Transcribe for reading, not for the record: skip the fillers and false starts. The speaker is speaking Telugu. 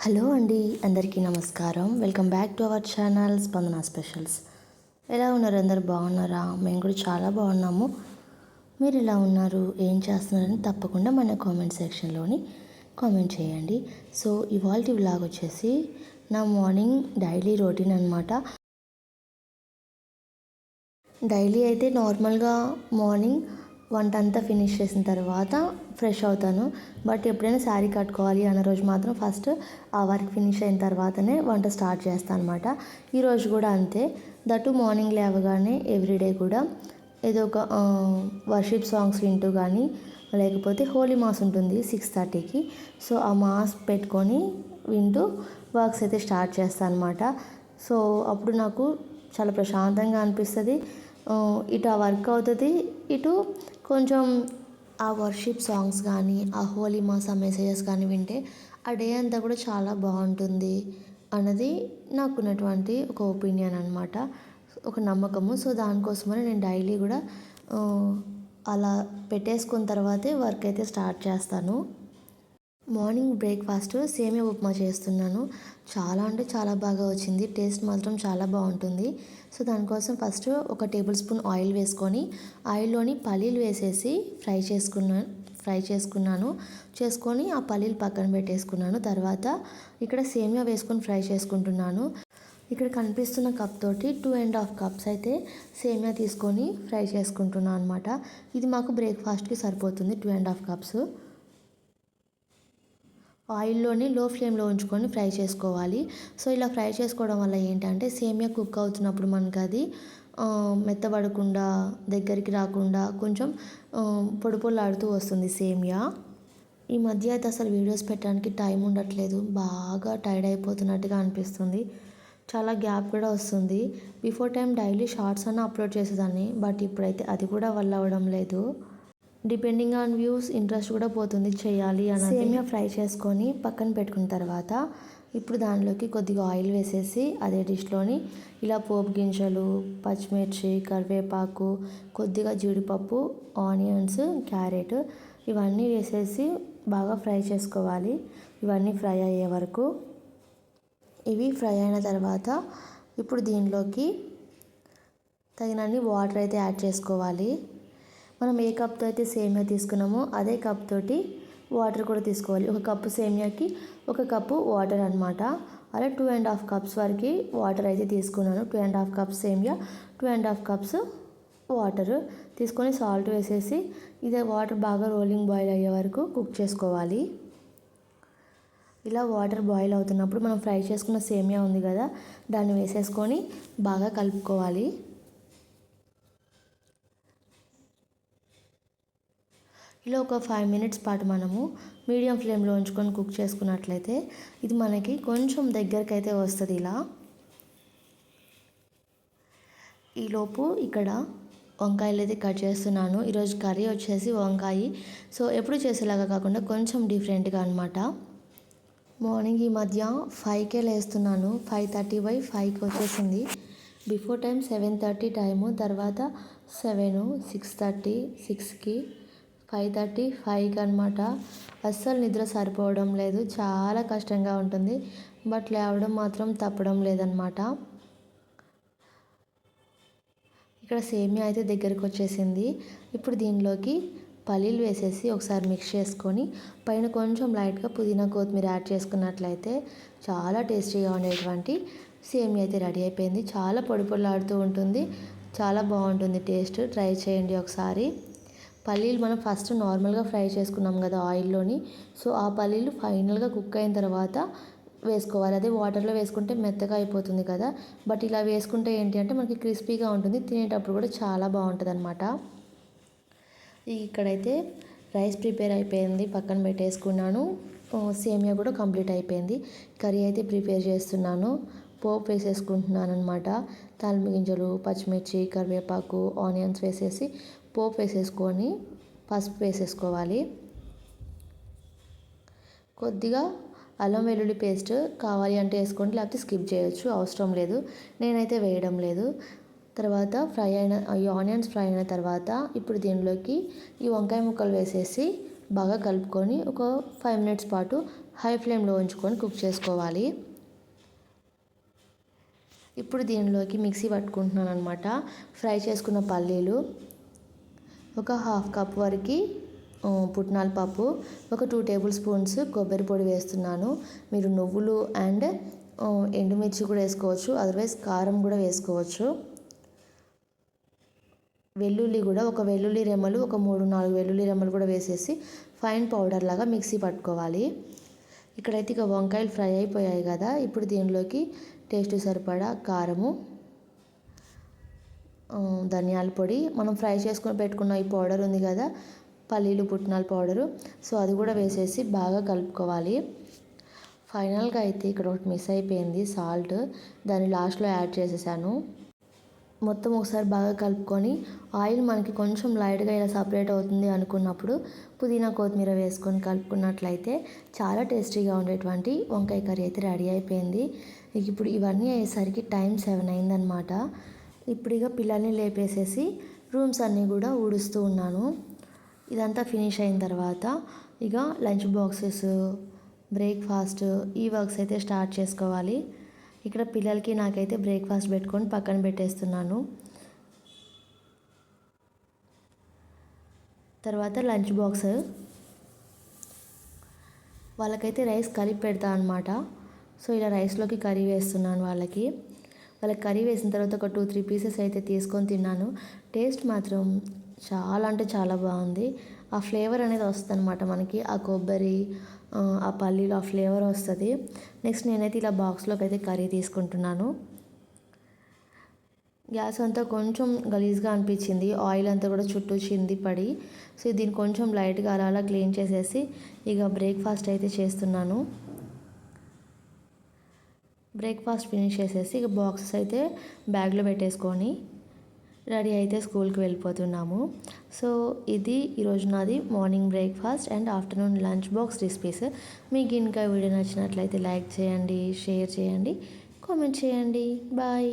హలో అండి, అందరికీ నమస్కారం. Welcome back to our channel స్పందన స్పెషల్స్. ఎలా ఉన్నారు? అందరు బాగున్నారా? మేము కూడా చాలా బాగున్నాము. మీరు ఎలా ఉన్నారు, ఏం చేస్తున్నారని తప్పకుండా మన కామెంట్ సెక్షన్లోని కామెంట్ చేయండి. సో ఇవాల్టి వ్లాగ్ వచ్చేసి నా మార్నింగ్ డైలీ రొటీన్ అనమాట. డైలీ అయితే నార్మల్గా మార్నింగ్ వంట అంతా ఫినిష్ చేసిన తర్వాత ఫ్రెష్ అవుతాను. బట్ ఎప్పుడైనా శారీ కట్టుకోవాలి అన్న రోజు మాత్రం ఫస్ట్ ఆ వర్క్ ఫినిష్ అయిన తర్వాతనే వంట స్టార్ట్ చేస్తాను అనమాట. ఈరోజు కూడా అంతే. దట్టు మార్నింగ్ లేవగానే ఎవ్రీడే కూడా ఏదో ఒక వర్షిప్ సాంగ్స్ వింటూ కానీ, లేకపోతే హోలీ మాస్ ఉంటుంది 6:30కి. సో ఆ మాస్ పెట్టుకొని వింటూ వర్క్స్ అయితే స్టార్ట్ చేస్తాను అనమాట. సో అప్పుడు నాకు చాలా ప్రశాంతంగా అనిపిస్తుంది. ఇటు ఆ వర్క్ అవుతుంది, ఇటు కొంచెం ఆ వర్షిప్ సాంగ్స్ కానీ, ఆ హోలీ మాస్ ఆ మెసేజెస్ కానీ వింటే ఆ డే అంతా కూడా చాలా బాగుంటుంది అన్నది నాకున్నటువంటి ఒక ఒపీనియన్ అనమాట, ఒక నమ్మకము. సో దానికోసమని నేను డైలీ కూడా అలా పెట్టేసుకున్న తర్వాతే వర్క్ అయితే స్టార్ట్ చేస్తాను. మార్నింగ్ బ్రేక్ఫాస్ట్ సేమియా ఉప్మా చేస్తున్నాను. చాలా అంటే చాలా బాగా వచ్చింది. టేస్ట్ మాత్రం చాలా బాగుంటుంది. సో దానికోసం ఫస్ట్ ఒక టేబుల్ స్పూన్ ఆయిల్ వేసుకొని ఆయిల్లోని పల్లీలు వేసేసి ఫ్రై చేసుకొని ఆ పల్లీలు పక్కన పెట్టేసుకున్నాను. తర్వాత ఇక్కడ సేమియా వేసుకొని ఫ్రై చేసుకుంటున్నాను. ఇక్కడ కనిపిస్తున్న కప్ తోటి 2.5 కప్స్ అయితే సేమియా తీసుకొని ఫ్రై చేసుకుంటున్నాను అనమాట. ఇది మాకు బ్రేక్ఫాస్ట్కి సరిపోతుంది 2.5 కప్స్. ఆయిల్లోని లో ఫ్లేమ్లో ఉంచుకొని ఫ్రై చేసుకోవాలి. సో ఇలా ఫ్రై చేసుకోవడం వల్ల ఏంటంటే సేమియా కుక్ అవుతున్నప్పుడు మనకు అది మెత్తబడకుండా, దగ్గరికి రాకుండా కొంచెం పొడిపొడిలాడుతూ వస్తుంది సేమియా. ఈ మధ్య అయితే అసలు వీడియోస్ పెట్టడానికి టైం ఉండట్లేదు. బాగా టైర్డ్ అయిపోతున్నట్టుగా అనిపిస్తుంది. చాలా గ్యాప్ కూడా వస్తుంది. బిఫోర్ టైం డైలీ షార్ట్స్ అన్న అప్లోడ్ చేసేదాన్ని. బట్ ఇప్పుడైతే అది కూడా వల్ల అవ్వడం లేదు. డిపెండింగ్ ఆన్ వ్యూస్ ఇంట్రెస్ట్ కూడా పోతుంది చేయాలి అని. సేమియా ఫ్రై చేసుకొని పక్కన పెట్టుకున్న తర్వాత ఇప్పుడు దానిలోకి కొద్దిగా ఆయిల్ వేసేసి అదే డిష్లోని ఇలా పోపు గింజలు, పచ్చిమిర్చి, కరివేపాకు, కొద్దిగా జీడిపప్పు, ఆనియన్స్, క్యారెట్ ఇవన్నీ వేసేసి బాగా ఫ్రై చేసుకోవాలి. ఇవన్నీ ఫ్రై అయ్యే వరకు. ఇవి ఫ్రై అయిన తర్వాత ఇప్పుడు దీనిలోకి తగినన్ని వాటర్ అయితే యాడ్ చేసుకోవాలి. మనం ఏ కప్తో అయితే సేమియా తీసుకున్నామో అదే కప్ తోటి వాటర్ కూడా తీసుకోవాలి. ఒక కప్పు సేమియాకి ఒక కప్పు వాటర్ అనమాట. అలా 2.5 కప్స్ వరకు వాటర్ అయితే తీసుకున్నాను. 2.5 కప్స్ సేమియా, 2.5 కప్స్ వాటర్ తీసుకొని సాల్ట్ వేసేసి ఇదే వాటర్ బాగా రోలింగ్ బాయిల్ అయ్యే వరకు కుక్ చేసుకోవాలి. ఇలా వాటర్ బాయిల్ అవుతున్నప్పుడు మనం ఫ్రై చేసుకున్న సేమియా ఉంది కదా, దాన్ని వేసేసుకొని బాగా కలుపుకోవాలి. ఇలా ఒక 5 మినిట్స్ పాటు మనము మీడియం ఫ్లేమ్లో ఉంచుకొని కుక్ చేసుకున్నట్లయితే ఇది మనకి కొంచెం దగ్గరికి అయితే వస్తుంది. ఇలా ఈలోపు ఇక్కడ వంకాయలు అయితే కట్ చేస్తున్నాను. ఈరోజు కర్రీ వచ్చేసి వంకాయ. సో ఎప్పుడు చేసేలాగా కాకుండా కొంచెం డిఫరెంట్గా అనమాట. మార్నింగ్ ఈ మధ్య 5కే లేస్తున్నాను. 5:30/5కి వచ్చేసింది. బిఫోర్ టైం 7:30 టైము, తర్వాత 7, 6:30, 6కి, 5:30, 5కి అనమాట. అస్సలు నిద్ర సరిపోవడం లేదు. చాలా కష్టంగా ఉంటుంది. బట్ లేవడం మాత్రం తప్పడం లేదనమాట. ఇక్కడ సేమియా అయితే దగ్గరికి వచ్చేసింది. ఇప్పుడు దీనిలోకి పల్లీలు వేసేసి ఒకసారి మిక్స్ చేసుకొని పైన కొంచెం లైట్గా పుదీనా, కొత్తిమీర యాడ్ చేసుకున్నట్లయితే చాలా టేస్టీగా ఉండేటువంటి సేమియా అయితే రెడీ అయిపోయింది. చాలా పొడి పొడిలాడుతూ ఉంటుంది. చాలా బాగుంటుంది టేస్ట్. ట్రై చేయండి ఒకసారి. పల్లీలు మనం ఫస్ట్ నార్మల్గా ఫ్రై చేసుకున్నాం కదా ఆయిల్లోని. సో ఆ పల్లీలు ఫైనల్గా కుక్ అయిన తర్వాత వేసుకోవాలి. అదే వాటర్లో వేసుకుంటే మెత్తగా అయిపోతుంది కదా. బట్ ఇలా వేసుకుంటే ఏంటి అంటే మనకి క్రిస్పీగా ఉంటుంది. తినేటప్పుడు కూడా చాలా బాగుంటుంది అనమాట. ఇక్కడైతే రైస్ ప్రిపేర్ అయిపోయింది, పక్కన పెట్టేసుకున్నాను. సేమియా కూడా కంప్లీట్ అయిపోయింది. కర్రీ అయితే ప్రిపేర్ చేస్తున్నాను. పోపు వేసేసుకుంటున్నాను అనమాట. తాలింపు గింజలు, పచ్చిమిర్చి, కరివేపాకు, ఆనియన్స్ వేసేసి పోపు వేసేసుకొని పసుపు వేసేసుకోవాలి. కొద్దిగా అల్లం వెల్లుల్లి పేస్ట్ కావాలి అంటే వేసుకోండి, లేకపోతే స్కిప్ చేయొచ్చు, అవసరం లేదు. నేనైతే వేయడం లేదు. తర్వాత ఈ ఆనియన్స్ ఫ్రై అయిన తర్వాత ఇప్పుడు దీనిలోకి ఈ వంకాయ ముక్కలు వేసేసి బాగా కలుపుకొని ఒక 5 మినిట్స్ పాటు హై ఫ్లేమ్లో ఉంచుకొని కుక్ చేసుకోవాలి. ఇప్పుడు దీనిలోకి మిక్సీ పట్టుకుంటున్నాను అనమాట. ఫ్రై చేసుకున్న పల్లీలు, ఒక 1/2 కప్ వరకు పుట్నాల పప్పు, ఒక 2 టేబుల్ స్పూన్స్ కొబ్బరి పొడి వేస్తున్నాను. మీరు నువ్వులు అండ్ ఎండుమిర్చి కూడా వేసుకోవచ్చు, అదర్వైజ్ కారం కూడా వేసుకోవచ్చు. వెల్లుల్లి కూడా ఒక వెల్లుల్లి రెమ్మలు, ఒక 3-4 వెల్లుల్లి రెమ్మలు కూడా వేసేసి ఫైన్ పౌడర్ లాగా మిక్సీ పట్టుకోవాలి. ఇక్కడైతే ఇక వంకాయలు ఫ్రై అయిపోయాయి కదా, ఇప్పుడు దీనిలోకి టేస్ట్ సరిపడా కారము, ధనియాల పొడి, మనం ఫ్రై చేసుకొని పెట్టుకున్న ఈ పౌడర్ ఉంది కదా పల్లీలు పుట్నాల పౌడరు, సో అది కూడా వేసేసి బాగా కలుపుకోవాలి. ఫైనల్గా అయితే ఇక్కడ ఒకటి మిస్ అయిపోయింది, సాల్ట్. దాన్ని లాస్ట్లో యాడ్ చేసేసాను. మొత్తం ఒకసారి బాగా కలుపుకొని ఆయిల్ మనకి కొంచెం లైట్గా ఇలా సపరేట్ అవుతుంది అనుకున్నప్పుడు పుదీనా కొత్తిమీర వేసుకొని కలుపుకున్నట్లయితే చాలా టేస్టీగా ఉండేటువంటి వంకాయ కర్రీ అయితే రెడీ అయిపోయింది. ఇప్పుడు ఇవన్నీ అయ్యేసరికి టైం 7 అయిందనమాట. ఇప్పుడు ఇక పిల్లల్ని లేపేసేసి రూమ్స్ అన్నీ కూడా ఊడుస్తూ ఉన్నాను. ఇదంతా ఫినిష్ అయిన తర్వాత ఇక లంచ్ బాక్సెస్, బ్రేక్ఫాస్ట్, ఈ వర్క్స్ అయితే స్టార్ట్ చేసుకోవాలి. ఇక్కడ పిల్లలకి నాకైతే బ్రేక్ఫాస్ట్ పెట్టుకొని పక్కన పెట్టేస్తున్నాను. తర్వాత లంచ్ బాక్స్ వాళ్ళకైతే రైస్ కలిపి పెడతా అనమాట. సో ఇలా రైస్లోకి కర్రీ వేస్తున్నాను వాళ్ళకి కర్రీ వేసిన తర్వాత ఒక 2-3 పీసెస్ అయితే తీసుకొని తిన్నాను. టేస్ట్ మాత్రం చాలా అంటే చాలా బాగుంది. ఆ ఫ్లేవర్ అనేది వస్తుంది అనమాట మనకి, ఆ కొబ్బరి, ఆ పల్లీలో ఆ ఫ్లేవర్ వస్తుంది. నెక్స్ట్ నేనైతే ఇలా బాక్స్లోకి అయితే కర్రీ తీసుకుంటున్నాను. గ్యాస్ అంతా కొంచెం గలీజ్గా అనిపించింది, ఆయిల్ అంతా కూడా చుట్టూ చింది పడి. సో దీన్ని కొంచెం లైట్గా అలా క్లీన్ చేసేసి ఇక బ్రేక్ఫాస్ట్ అయితే చేస్తున్నాను. బ్రేక్ఫాస్ట్ ఫినిష్ చేసేసి ఇక బాక్సెస్ అయితే బ్యాగ్లో పెట్టేసుకొని రెడీ అయితే స్కూల్కి వెళ్ళిపోతున్నాము. సో ఇది ఈరోజు నాది morning breakfast and afternoon lunch box recipes. మీకు ఇంకా వీడియో నచ్చినట్లయితే లైక్ చేయండి, షేర్ చేయండి, కామెంట్ చేయండి. బాయ్.